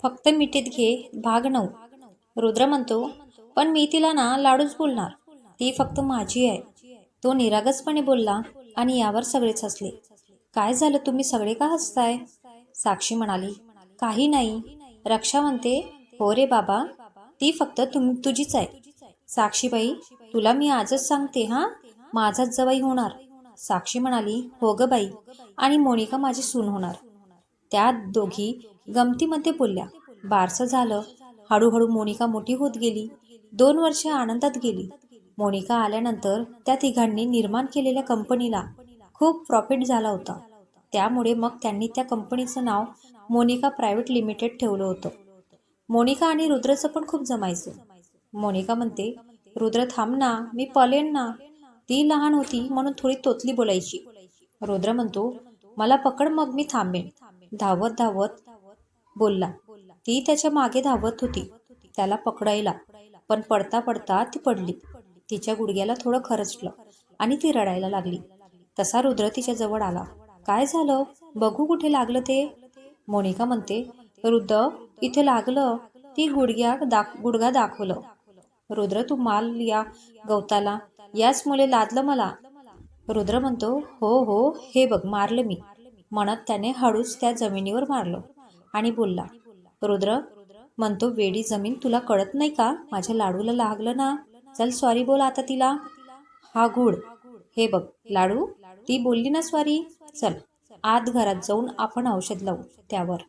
फक्त मिठीत घे. भाग 9. रुद्र म्हणतो, पण मी तिला ना लाडूच बोलणार. ती फक्त माझी आहे. तो निरागसपणे बोलला आणि यावर सगळेच हसले. काय झालं, तुम्ही सगळे का हसताय? साक्षी म्हणाली, काही नाही. रक्षा म्हणते, हो रे बाबा, ती फक्त तुझीच आहे. साक्षीबाई, तुला मी आजच सांगते हा, माझाच जवाई होणार. साक्षी म्हणाली, हो ग बाई, आणि मोनिका माझी सून होणार. त्या दोघी गमतीमध्ये बोलल्या. बारसं झालं. हळूहळू मोनिका मोठी होत गेली. 2 वर्षे आनंदात गेली. मोनिका आल्यानंतर त्या तिघांनी निर्माण केलेल्या कंपनीला खूप प्रॉफिट झाला होता. त्यामुळे मग त्यांनी त्या कंपनीचं नाव मोनिका प्रायव्हेट लिमिटेड ठेवलं होतं. मोनिका आणि रुद्रचं पण खूप जमायचं. मोनिका म्हणते, रुद्र थांब ना, मी पळेन ना. ती लहान होती म्हणून थोडी तोतली बोलायची. रुद्र म्हणतो, मला पकड, मग मी थांबेन. धावत धावत बोलला. ती त्याच्या मागे धावत होती त्याला पकडायला, पण पडता पडता ती पडली. तिच्या गुडघ्याला थोडं खरचलं आणि ती रडायला लागली. तसा रुद्र तिच्या जवळ आला. काय झालं, बघू कुठे लागलं ते. मोनिका म्हणते, रुद्र इथे लागलं. ती गुडघा दाखवलं. रुद्र, तू माल या गवताला, याच मुले लादलं मला. रुद्र म्हणतो, हो हो, हे बघ मारलं मी, म्हणत त्याने हळूच त्या जमिनीवर मारलं आणि बोलला. रुद्र म्हणतो, वेडी जमीन, तुला कळत नाही का, माझ्या लाडूला लागलं ना. चल सॉरी बोल आता तिला. हा घुड, हे बघ लाडू, ती बोलली ना सॉरी. चल आत घरात जाऊन आपण औषध लावू त्यावर.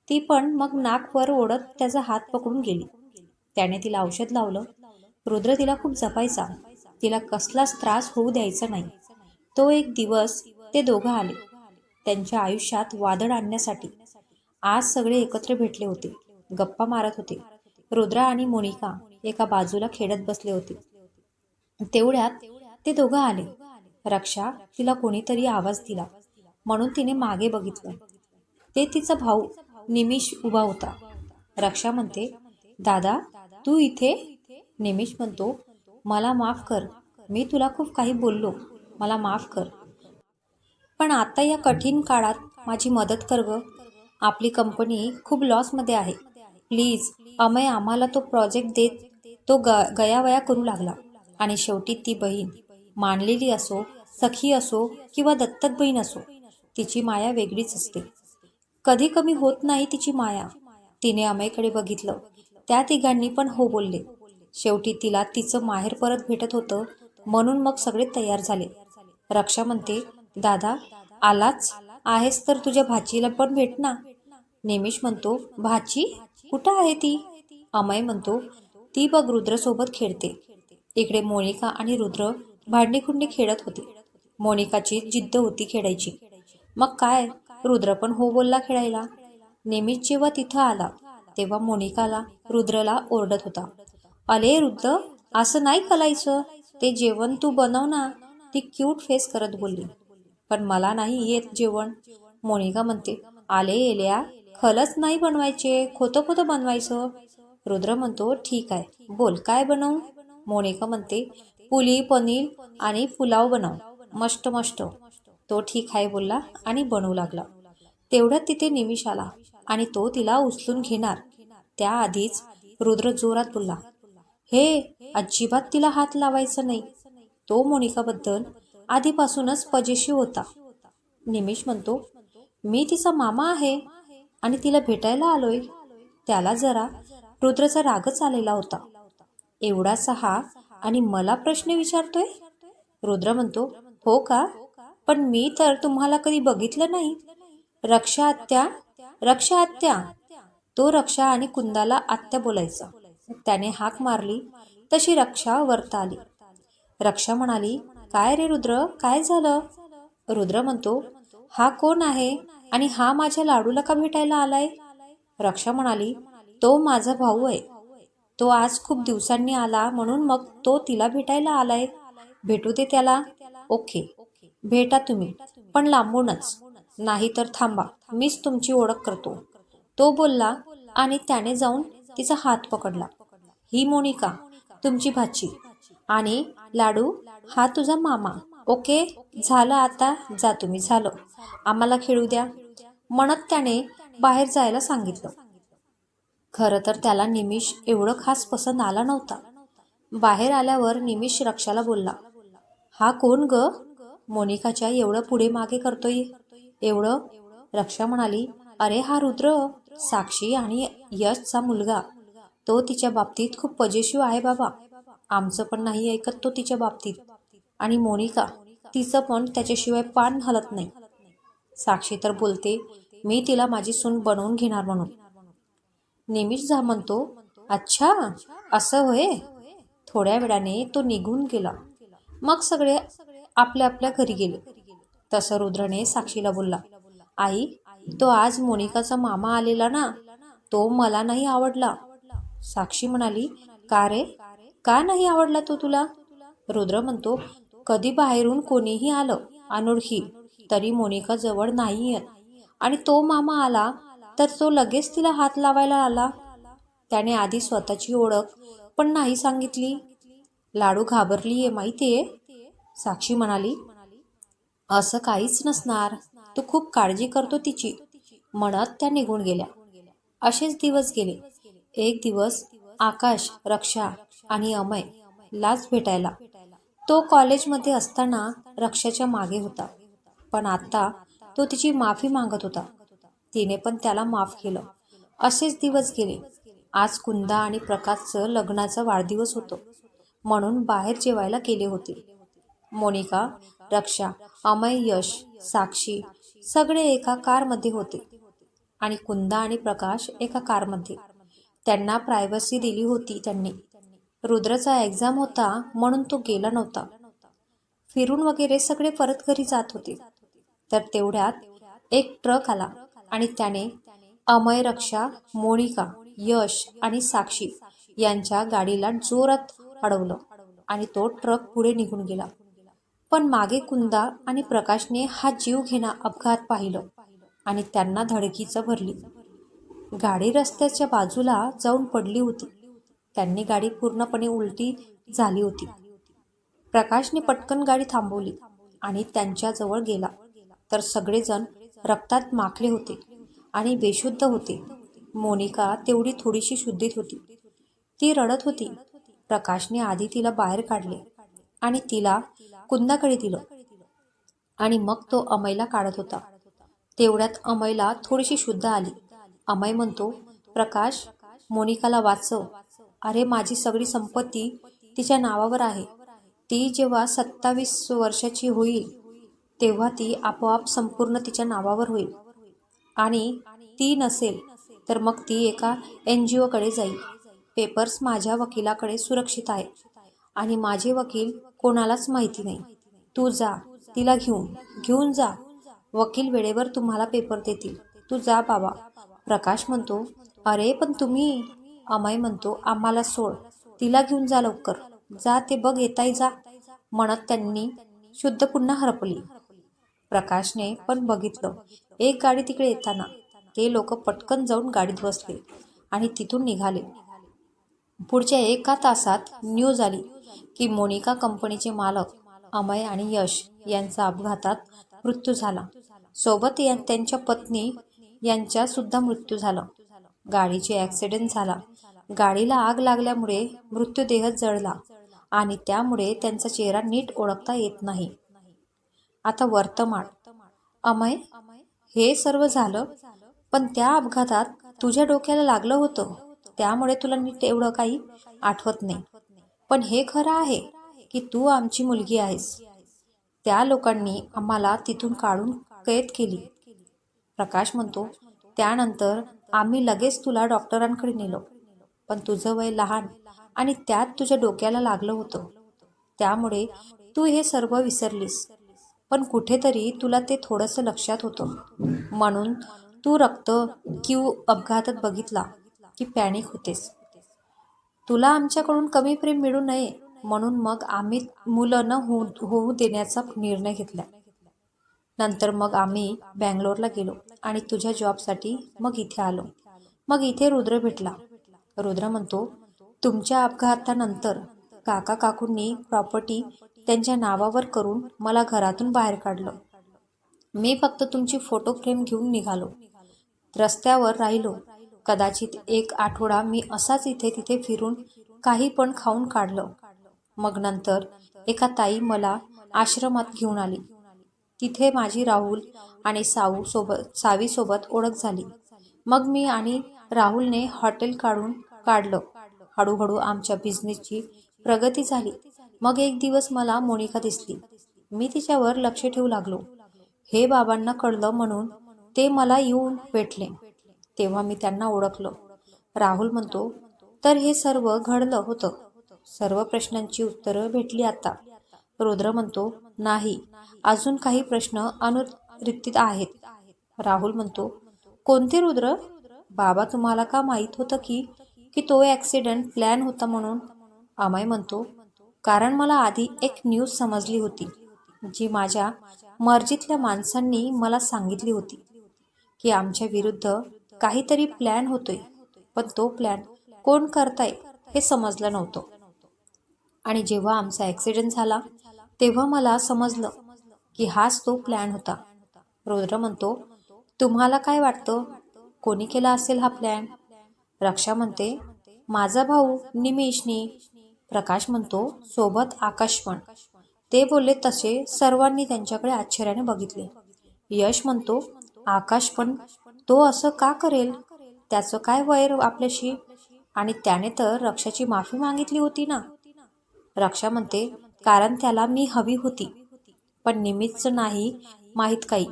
ती पण मग नाक वर ओढत त्याचा हात पकडून गेली. त्याने तिला औषध लावलं. रुद्र तिला खूप जपायचा. तिला कसलाच त्रास होऊ द्यायचा नाही. तो एक दिवस ते दोघं आले त्यांच्या आयुष्यात वादळ आणण्यासाठी. आज सगळे एकत्र भेटले होते, गप्पा मारत होते. रुद्र आणि मोनिका एका बाजूला खेळत बसले होते. तेवढ्यात ते दोघं आले. रक्षा, तिला कोणीतरी आवाज दिला म्हणून तिने मागे बघितलं. ते तिचा भाऊ निमिष उभा होता. रक्षा म्हणते, दादा तू इथे? निमिष म्हणतो, मला माफ कर, मी तुला खूप काही बोललो, मला माफ कर. पण आता या कठीण काळात माझी मदत कर ग. आपली कंपनी खूप लॉसमध्ये आहे. प्लीज. अमय आम्हाला तो प्रोजेक्ट देत तो गयावया करू लागला. आणि शेवटी ती बहीण, मानलेली असो, सखी असो किंवा दत्तक बहीण असो, तिची माया वेगळीच असते. कधी कमी होत नाही तिची माया. तिने अमयकडे बघितलं. त्या तिघांनी पण हो बोलले. शेवटी तिला तिचं माहेर परत भेटत होतं, म्हणून मग सगळे तयार झाले. रक्षा म्हणते, दादा आलाच आहेस तर तुझ्या भाचीला पण भेट ना. निमिष म्हणतो, भाची कुठं आहे ती? अमय म्हणतो, ती बघ रुद्र सोबत खेळते. इकडे मोनिका आणि रुद्र भांडीखुंडी खेळत होते. मोनिकाची जिद्द होती खेळायची. मग काय, रुद्र पण हो बोलला खेळायला. निमिष जेव्हा तिथं आला तेव्हा मोनिकाला रुद्रला ओरडत होता, अले रुद्र, असं नाही करायचं, ते जेवण तू बनव ना. ती क्यूट फेस करत बोलली, पण मला नाही येत जेवण. मोनिका म्हणते, आले येल्या, खलच नाही बनवायचे, खोतं खोतं बनवायचं. रुद्र म्हणतो, ठीक आहे, बोल काय बनवू. मोनिका म्हणते, पुली पनीर आणि पुलाव बनव, मस्त मस्त. तो ठीक आहे बोलला आणि बनवू लागला. तेवढ्यात तिथे निमिष आला आणि तो तिला उचलून घेणार त्याआधीच रुद्र जोरात बोलला, हे अजिबात तिला हात लावायचा नाही. तो मोनिकाबद्दल आधीपासूनच पजेशिव्ह होता. निमिष म्हणतो, मी तिचा मामा आहे आणि तिला भेटायला आलोय. त्याला जरा रुद्रचा रागच आलेला होता. एवढासा हा आणि मला प्रश्न विचारतोय. रुद्र म्हणतो, हो का, पण मी तर तुम्हाला कधी बघितलं नाही. रक्षा आत्या, रक्षा आत्या. तो रक्षा आणि कुंदाला आत्या बोलायचा. त्याने हाक मारली तशी रक्षा वरता आली. रक्षा म्हणाली, काय रे रुद्र, काय झालं? रुद्र म्हणतो, हा कोण आहे आणि हा माझ्या लाडूला का भेटायला आलाय? रक्षा म्हणाली, तो माझा भाऊ आहे. तो आज खूप दिवसांनी आला म्हणून मग तो तिला भेटायला आलाय. भेटू दे त्याला. ओके, भेटा तुम्ही, पण लांबूनच, नाही तर थांबा, मीच तुमची ओळख करतो. तो बोलला आणि त्याने जाऊन तिचा हात पकडला. ही मोनिका, तुमची भाची, आणि लाडू हा तुझा मामा. ओके, झालं आता, जा तुम्ही, झालं, आम्हाला खेळू द्या, म्हणत त्याने बाहेर जायला सांगितलं. खरं तर त्याला निमिष एवढं खास पसंत आला नव्हता. बाहेर आल्यावर निमिष रक्षाला बोलला, हा कोण ग? मोनिकाच्या एवढं पुढे मागे करतोय एवढं? रक्षा म्हणाली, अरे हा रुद्र, साक्षी आणि यशचा मुलगा. तो तिच्या बाबतीत खूप पॉझिटिव्ह आहे बाबा. आमचं पण नाही ऐकत तो तिच्या बाबतीत. आणि मोनिका, तिचं पण त्याच्याशिवाय पान हलत नाही. साक्षी तर बोलते, मी तिला माझी सून बनवून घेणार म्हणून. निमिष जा म्हणतो, अच्छा असं होय. थोड्या वेळाने तो निघून गेला. मग सगळे आपल्या आपल्या घरी गेले. तसं रुद्रने साक्षीला बोलला, आई, तो आज मोनिकाचा मामा आलेला ना, तो मला नाही आवडला. साक्षी म्हणाली, का रे? का नाही आवडला तो तुला? रुद्र म्हणतो, कधी बाहेरून कोणीही आलं अनोळखी तरी मोनिका जवळ नाही येत, आणि तो मामा आला तर तो लगेच तिला हात लावायला आला. त्याने आधी स्वतःची ओळख पण नाही सांगितली. लाडू घाबरलीये माहितीये. साक्षी म्हणाली, असं काहीच नसणार, तू खूप काळजी करतो तिची, म्हणत त्या निघून गेल्या. असेच दिवस गेले. एक दिवस आकाश, रक्षा आणि अमय लाच भेटायला. तो कॉलेजमध्ये असताना रक्षाच्या मागे होता, पण आता तो तिची माफी मागत होता. तिने पण त्याला माफ केलं. असेच दिवस गेले. आज कुंदा आणि प्रकाशचं लग्नाचा वाढदिवस होतो, म्हणून बाहेर जेवायला गेले होते. मोनिका, रक्षा, अमय, यश, साक्षी सगळे एका कारमध्ये होते आणि कुंदा आणि प्रकाश एका कारमध्ये. त्यांना प्रायव्हसी दिली होती त्यांनी. रुद्रचा एक्झाम होता म्हणून तो गेला नव्हता. फिरून वगैरे सगळे परत घरी जात होते. तर तेवढ्यात एक ट्रक आला आणि त्याने अमय, रक्षा, मोनिका, यश आणि साक्षी यांच्या गाडीला जोरात अडवलं आणि तो ट्रक पुढे निघून गेला. पण मागे कुंदा आणि प्रकाशने हा जीव घेणा अपघात पाहिलं आणि त्यांना धडकीच भरली. गाडी रस्त्याच्या बाजूला जाऊन पडली होती. त्यांनी गाडी पूर्णपणे उलटी झाली होती. प्रकाशने पटकन गाडी थांबवली आणि त्यांच्याजवळ गेला, तर सगळेजण रक्तात माखले होते आणि बेशुद्ध होते. मोनिका तेवढी थोडीशी शुद्धीत होती. ती रडत होती. प्रकाशने आधी तिला बाहेर काढले आणि तिला कुंदाकडे दिलं आणि मग तो अमयला काढत होता. तेवढ्यात अमयला थोडीशी शुद्ध आली. अमय म्हणतो, प्रकाश, मोनिकाला वाचव. अरे माझी सगळी संपत्ती तिच्या नावावर आहे. ती जेव्हा 27 वर्षाची होईल तेव्हा ती आपोआप संपूर्ण तिच्या नावावर होईल, आणि ती नसेल तर मग ती एका NGO कडे जाईल. पेपर्स माझ्या वकिलाकडे सुरक्षित आहे आणि माझे वकील कोणालाच माहिती नाही. तू जा, तिला घेऊन जा. वकील वेळेवर तुम्हाला पेपर देतील. तू जा बाबा. प्रकाश म्हणतो, अरे पण तुम्ही. अमय म्हणतो, आम्हाला सोड, तिला घेऊन जा लवकर. जा, ते बघ येताय जा, म्हणत त्यांनी शुद्ध पुन्हा हरपली. प्रकाशने पण बघितलं एक गाडी तिकडे येताना. ते लोक पटकन जाऊन गाडीत बसले आणि तिथून निघाले. पुढच्या 1 तासात न्यूज आली की मोनिका कंपनीचे मालक अमय आणि यश यांचा अपघातात मृत्यू झाला. सोबत त्यांच्या पत्नी यांचा सुद्धा मृत्यू झाला. गाडीचे ॲक्सिडेंट झाला. गाडीला आग लागल्यामुळे मृत्यूदेह जळला आणि त्यामुळे त्यांचा चेहरा नीट ओळखता येत नाही. आता वर्तमान. अमय, हे सर्व झालं, पण त्या अपघातात तुझ्या डोक्याला लागलं होतं, त्यामुळे तुला नीट एवढं काही आठवत नाही. पण हे खरं आहे की तू आमची मुलगी आहेस. त्या लोकांनी आम्हाला तिथून काढून कैद केली. प्रकाश म्हणतो, त्यानंतर आम्ही लगेच तुला डॉक्टरांकडे नेलं, पण तुझं वय लहान आणि त्यात तुझ्या डोक्याला लागलं होतं, त्यामुळे तू हे सर्व विसरलीस. पण कुठेतरी तुला ते थोडंसं लक्षात होतं, म्हणून तू रक्त किंवा अपघातात बघितला की पॅनिक होतेस. तुला आमच्याकडून कमी प्रेम मिळू नये म्हणून मग आम्ही मुलं न होऊ देण्याचा निर्णय घेतला. नंतर मग आम्ही बँगलोरला गेलो आणि तुझ्या जॉबसाठी मग इथे आलो. मग इथे रुद्र भेटला. रुद्र म्हणतो, तुमच्या अपघातानंतर काका काकूंनी प्रॉपर्टी त्यांच्या नावावर करून मला घरातून बाहेर काढलं. मी फक्त तुमची फोटो फ्रेम घेऊन निघालो. रस्त्यावर राहिलो कदाचित एक आठवडा मी असाच इथे तिथे फिरून काही पण खाऊन काढलं. मग नंतर एका ताई मला आश्रमात घेऊन आली. तिथे माझी राहुल आणि सावी सोबत ओळख झाली. मग मी आणि राहुलने हॉटेल काढलं. हळूहळू आमच्या बिझनेसची प्रगती झाली. मग एक दिवस मला मोनिका दिसली. मी तिच्यावर लक्ष ठेवू लागलो. हे बाबांना कळलं म्हणून ते मला येऊन भेटले. तेव्हा मी त्यांना ओळखलं. राहुल म्हणतो, तर हे सर्व घडलं होतं. सर्व प्रश्नांची उत्तरं भेटली आता. रुद्र म्हणतो, नाही, अजून काही प्रश्न अनुत्तरित आहेत. राहुल म्हणतो, कोणते रुद्र? बाबा, तुम्हाला का माहित होतं की की तो ॲक्सिडेंट प्लॅन होता म्हणून? अमय म्हणतो, कारण मला आधी एक न्यूज समजली होती, जी माझ्या मर्जीतल्या माणसांनी मला सांगितली होती की आमच्या विरुद्ध काहीतरी प्लॅन होतोय. पण तो प्लॅन कोण करताय हे समजलं नव्हतं. आणि जेव्हा आमचा ॲक्सिडेंट झाला तेव्हा मला समजलं की हाच तो प्लॅन होता. रुद्र म्हणतो, तुम्हाला काय वाटतं, कोणी केला असेल हा प्लॅन? रक्षा म्हणते, माझा भाऊ निमिषनी. प्रकाश म्हणतो, सोबत आकाश पण. ते बोलले तसे सर्वांनी त्यांच्याकडे आश्चर्याने बघितले. यश म्हणतो, आकाश पण? तो असं का करेल? त्याचं काय वैर आपल्याशी? आणि त्याने तर रक्षाची माफी मागितली होती ना? रक्षा म्हणते, कारण त्याला मी हवी होती, पण निमिषचं नाही माहीत काही.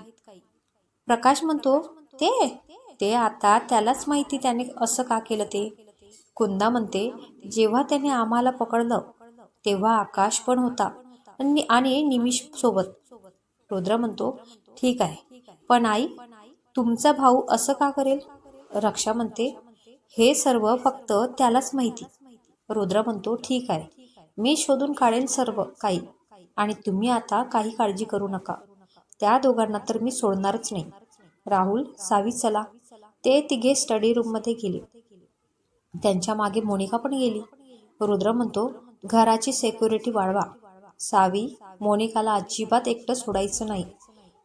प्रकाश म्हणतो, ते ते आता त्यालाच माहिती त्याने असं का केलं ते. कुंदा म्हणते, जेव्हा त्याने आम्हाला पकडलं तेव्हा आकाश पण होता आणि निमिष सोबत. रुद्र म्हणतो, ठीक आहे, पण आई, तुमचा भाऊ असं का करेल? रक्षा म्हणते, हे सर्व फक्त त्यालाच माहिती. रुद्र म्हणतो, ठीक आहे, मी शोधून काढेन सर्व काही, आणि तुम्ही आता काही काळजी करू नका. त्या दोघांना तर मी सोडणारच नाही. राहुल, सावी, चला. ते तिघे स्टडी रूममध्ये गेले. त्यांच्या मागे मोनिका पण गेली. रुद्र म्हणतो, घराची सेक्युरिटी वाढवा. सावी, मोनिकाला अजिबात एकटं सोडायचं नाही.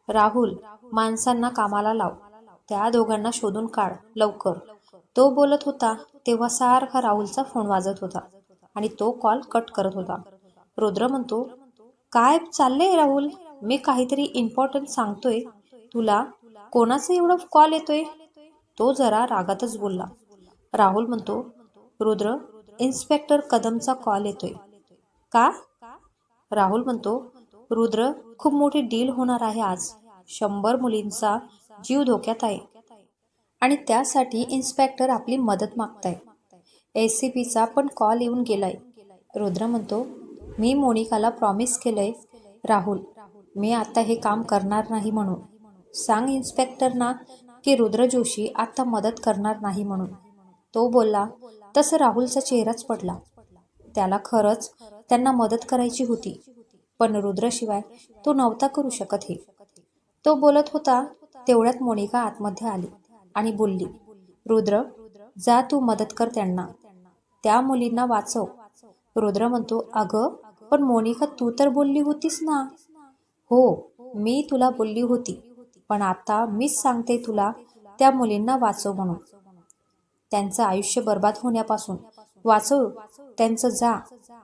राहुल, माणसांना कामाला लाव. त्या दोघांना शोधून काढ लवकर. तो बोलत होता तेव्हा सारखा राहुलचा फोन वाजत होता आणि तो कॉल कट करत होता. रुद्र म्हणतो, काय चाललंय राहुल? मी काहीतरी इम्पॉर्टंट सांगतोय तुला, कोणाचा एवढा कॉल येतोय? तो जरा रागातच बोलला. राहुल म्हणतो, रुद्र, इन्स्पेक्टर कदमचा कॉल येतोय. का? राहुल म्हणतो, रुद्र, खूप मोठी डील होणार आहे आज. 100 मुलींचा जीव धोक्यात आहे आणि त्यासाठी इन्स्पेक्टर आपली मदत मागताय. ACPचा पण कॉल येऊन गेलाय. रुद्र म्हणतो, मी मोनिकाला प्रॉमिस केलंय राहुल, मी आता हे काम करणार नाही म्हणून. सांग इन्स्पेक्टरना की रुद्र जोशी आता मदत करणार नाही म्हणून. तो बोलला तसं राहुलचा चेहराच पडला. त्याला खरंच त्यांना मदत करायची होती, पण रुद्रशिवाय तो नव्हता करू शकत हे. तो बोलत होता तेवढ्यात मोनिका आतमध्ये आली आणि बोलली, रुद्र, जा तू मदत कर त्यांना, त्या मुलींना वाचव. रुद्र म्हणतो, अगं, पण मोनिका, तू तर बोलली होतीस ना? हो, मी तुला बोलली होती, पण आता मीच सांगते तुला त्या मुलींना वाचव म्हणून. त्यांचं आयुष्य बर्बाद होण्यापासून वाचव त्यांचं, जा.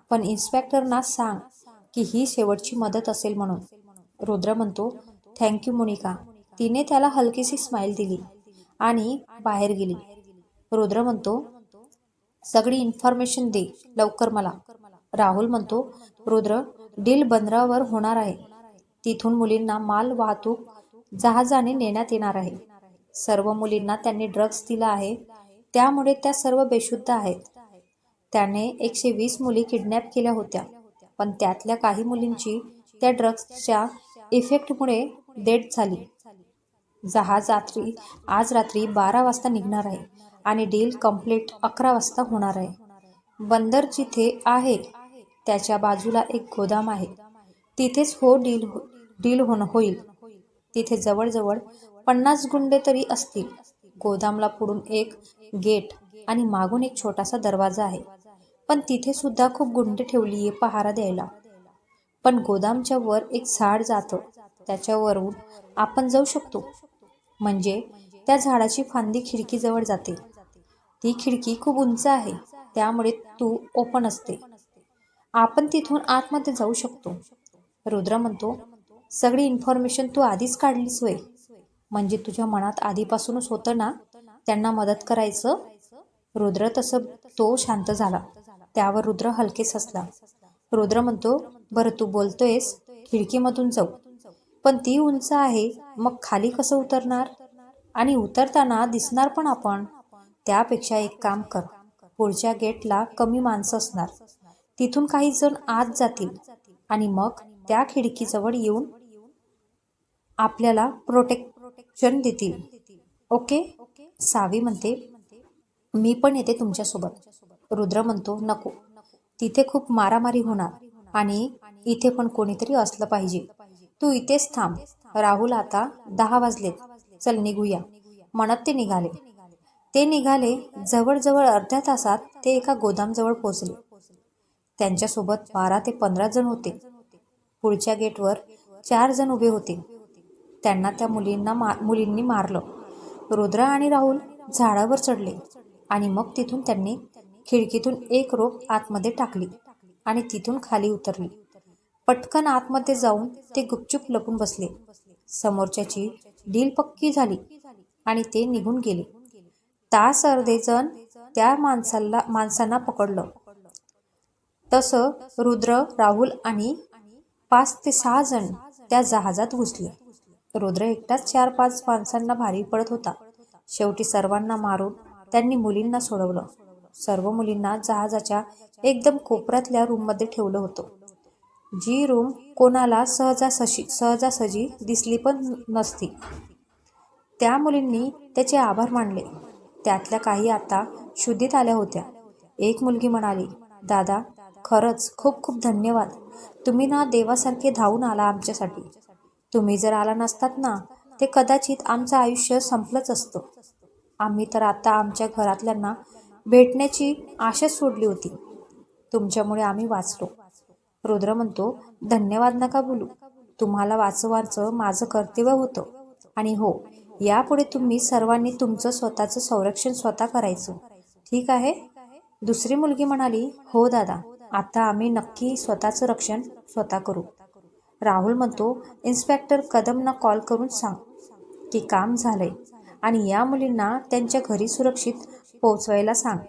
पण इन्स्पेक्टरना सांग की ही शेवटची मदत असेल म्हणून. रुद्र म्हणतो, थँक्यू मोनिका. तिने त्याला हलकीशी स्माईल दिली आणि बाहेर गेली. रुद्र म्हणतो, सगळी इन्फॉर्मेशन दे लवकर मला. राहुल म्हणतो, रुद्र, डील बंदरावर होणार आहे. तिथून मुलींना माल वाहतूक जहाजाने नेण्यात येणार आहे. सर्व मुलींना त्यांनी ड्रग्ज दिला आहे, त्यामुळे त्या सर्व बेशुद्ध आहेत. त्याने 120 मुली किडनॅप केल्या होत्या, पण त्यातल्या काही मुलींची त्या ड्रग्जच्या इफेक्टमुळे डेथ झाली. जहाज आज रात्री 12 वाजता निघणार आहे आणि डील कंप्लीट 11 वाजता होणार आहे. बंदर जिथे आहे त्याच्या बाजूला एक गोदाम आहे, तिथेच डील होईल. तिथे जवळजवळ 50 गुंडे तरी असतील. गोदामला पुढून एक गेट आणि मागून एक छोटासा दरवाजा आहे, पण तिथे सुद्धा खूप गुंडे ठेवलीये पहारा द्यायला. पण गोदामच्या वर एक झाड जातं, त्याच्यावरून आपण जाऊ शकतो. म्हणजे त्या झाडाची फांदी खिडकीजवळ जाते ती खिडकी खूप उंच आहे, त्यामुळे तू ओपन असते. आपण तिथून आतमध्ये जाऊ शकतो. रुद्र म्हणतो, सगळी इन्फॉर्मेशन तू आधीच काढलीस होय? म्हणजे तुझ्या मनात आधीपासूनच होतं ना त्यांना मदत करायचं? रुद्र तसं तो शांत झाला. त्यावर रुद्र हलकेच हसला. रुद्र म्हणतो, बरं तू बोलतोयस खिडकीमधून जाऊ, पण ती उंच आहे, मग खाली कसं उतरणार? आणि उतरताना दिसणार पण आपण. त्यापेक्षा एक काम कर, पुढच्या गेटला कमी माणसं असणार, तिथून काही जण आत जातील आणि मग त्या खिडकीजवळ येऊन आपल्याला प्रोटेक्शन देतील. ओके? सावी म्हणते, मी पण येते तुमच्यासोबत. रुद्र म्हणतो, नको, तिथे खूप मारामारी होणार आणि इथे पण कोणीतरी असलं पाहिजे. तू इथेच थांब. राहुल, आता 10 वाजलेत, चल निघूया म्हणत ते निघाले. जवळजवळ अर्ध्या तासात ते एका गोदामजवळ पोहोचले. त्यांच्यासोबत 12 ते 15 जण होते. पुढच्या गेटवर 4 जण उभे होते. त्यांना त्या मुलींनी मारलं. रुद्र आणि राहुल झाडावर चढले आणि मग तिथून त्यांनी खिडकीतून एक रोप आतमध्ये टाकली आणि तिथून खाली उतरली. पटकन आतमध्ये जाऊन ते गुपचूप लपून बसले. समोरच्याची डील पक्की झाली आणि ते निघून गेले. तास अर्धे जण त्या माणसांना पकडलं. तसं रुद्र, राहुल आणि 5 ते 6 जण त्या जहाजात घुसले. रुद्र एकटाच 4-5 माणसांना भारी पडत होता. शेवटी सर्वांना मारून त्यांनी मुलींना सोडवलं. सर्व मुलींना जहाजाच्या एकदम कोपऱ्यातल्या रूममध्ये ठेवलं होतं, जी रूम कोणाला सहजासहजी दिसली पण नसती. त्या मुलींनी त्याचे आभार मानले. त्यातल्या काही आता शुद्धीत आल्या होत्या. एक मुलगी म्हणाली, दादा, खरंच खूप खूप धन्यवाद. तुम्ही ना देवासारखे धावून आला आमच्यासाठी. तुम्ही जर आला नसतात ना, ते कदाचित आमचं आयुष्य संपलंच असतं. आम्ही तर आता आमच्या घरातल्यांना भेटण्याची आशाच सोडली होती. तुमच्यामुळे आम्ही वाचलो. रुद्र म्हणतो, धन्यवाद नका बोलू. तुम्हाला वाचवायचं माझं कर्तव्य होतं. आणि हो, यापुढे तुम्ही सर्वांनी तुमचं स्वतःचं संरक्षण स्वतः करायचं, ठीक आहे? दुसरी मुलगी म्हणाली, हो दादा, आता आम्ही नक्की स्वतःचं रक्षण स्वतः करू. राहुल म्हणतो, इन्स्पेक्टर कदमना कॉल करून सांग की काम झालंय आणि या मुलींना त्यांच्या घरी सुरक्षित पोहोचवायला सांग.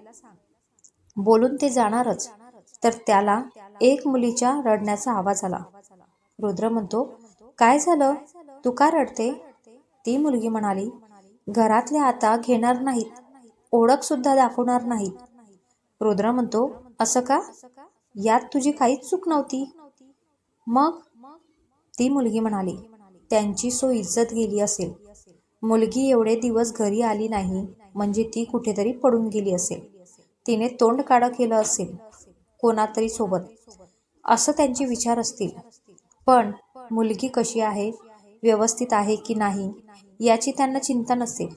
बोलून ते जाणारच, तर त्याला एक मुलीच्या रडण्याचा आवाज आला. रुद्र म्हणतो, काय झालं? तू का रडते? ती मुलगी म्हणाली, घरातले आता घेणार नाहीत, ओळख सुद्धा दाखवणार नाहीत. रुद्र म्हणतो, असं का? यात तुझी काहीच चूक नव्हती. मग? ती मुलगी म्हणाली, त्यांची इज्जत गेली असेल. मुलगी एवढे दिवस घरी आली नाही म्हणजे ती कुठेतरी पडून गेली असेल. तिने तोंड काळं केलं असेल कोणातरी सोबत, असं त्यांचे विचार असतील. पण मुलगी कशी आहे, व्यवस्थित आहे की नाही, याची त्यांना चिंता नसेल.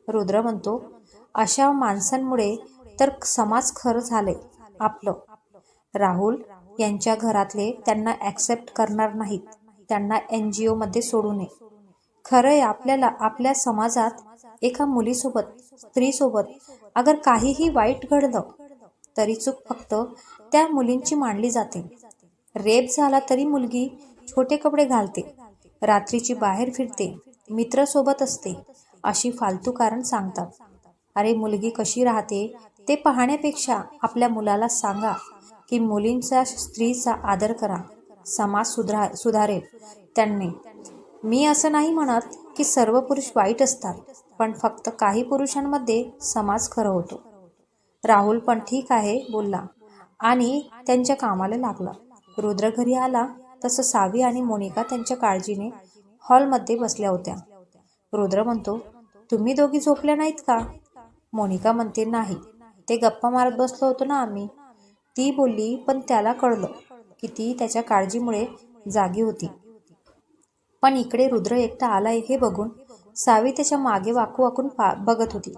रुद्र म्हणतो, अशा माणसांमुळे तर समाज खरं झालंय आपलं. राहुल यांच्या घरातले त्यांना ॲक्सेप्ट करणार नाहीत. त्यांना NGO मध्ये सोडू नये. खरंय, आपल्याला आपल्या समाजात एका मुलीसोबत, स्त्रीसोबत अगर काहीही वाईट घडलं तरी चूक फक्त त्या मुलींची मानली जाते. रेप झाला तरी मुलगी छोटे कपडे घालते, रात्रीची बाहेर फिरते, मित्रासोबत असते, अशी फालतू कारण सांगतात. अरे, मुलगी कशी राहते ते पाहण्यापेक्षा आपल्या मुलाला सांगा की मुलींचा, स्त्रीचा आदर करा, समाज सुधारेल त्यांनी. मी असं नाही म्हणत की सर्व पुरुष वाईट असतात, पण फक्त काही पुरुषांमध्ये समाज खरं होतो. राहुल पण ठीक आहे बोलला आणि त्यांच्या कामाला लागला. रुद्र घरी आला तसं सावी आणि मोनिका त्यांच्या काळजीने हॉलमध्ये बसल्या होत्या. रुद्र म्हणतो, तुम्ही दोघी झोपल्या नाहीत का? मोनिका म्हणते, नाही, ते गप्पा मारत बसलो होतो ना आम्ही. ती बोलली, पण त्याला कळलं की ती त्याच्या काळजीमुळे जागी होती. पण इकडे रुद्र एकटा आलाय हे बघून सावी त्याच्या मागे वाकून बघत होती.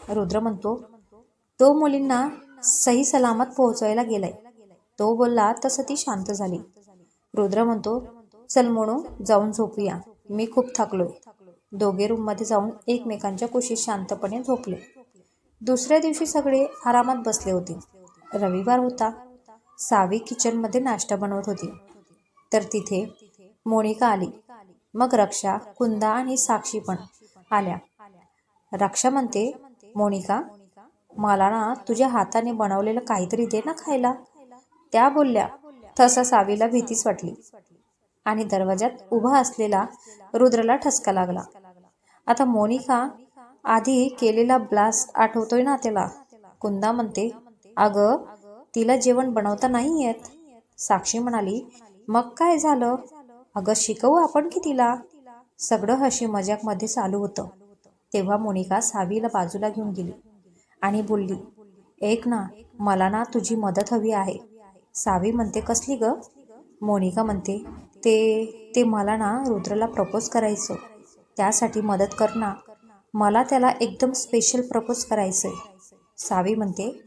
रुद्र म्हणतो, तो मुलींना सही सलामत पोहोचवायला गेलाय. तो बोलला तसं ती शांत झाली. रुद्र म्हणतो, चल मोनू, जाऊन झोपूया, मी खूप थकलोय. दोघे रूममध्ये जाऊन एकमेकांच्या कुशीत शांतपणे झोपले. दुसऱ्या दिवशी सगळे आरामात बसले होते. रविवार होता. सावी किचनमध्ये नाश्ता बनवत होती. तर तिथे मोनिका आली. मग रक्षा, कुंदा आणि साक्षी पण आल्या. रक्षा म्हणते, मोनिका, मला ना तुझ्या हाताने बनवलेलं काहीतरी दे ना खायला. त्या बोलल्या. तसा सावीला भीतीच वाटली आणि दरवाजात उभा असलेला रुद्रला ठसका लागला. आता मोनिका आधी केलेला ब्लास्ट आठवतोय ना त्याला. कुंदा म्हणते, अगं तिला जेवण बनवता नाही येत. साक्षी म्हणाली, मग काय झालं, अगं शिकवू आपण की तिला. सगळं हशी मजाक मध्ये चालू होतं. तेव्हा मोनिका सावीला बाजूला घेऊन गेली आणि बोलली, ऐक ना, मला ना तुझी मदत हवी आहे. सावी म्हणते, कसली ग. मोनिका म्हणते, ते मला ना रुद्रला प्रपोज करायचं, त्यासाठी मदत कर ना. मला त्याला एकदम स्पेशल प्रपोज करायचंय. सावी म्हणते,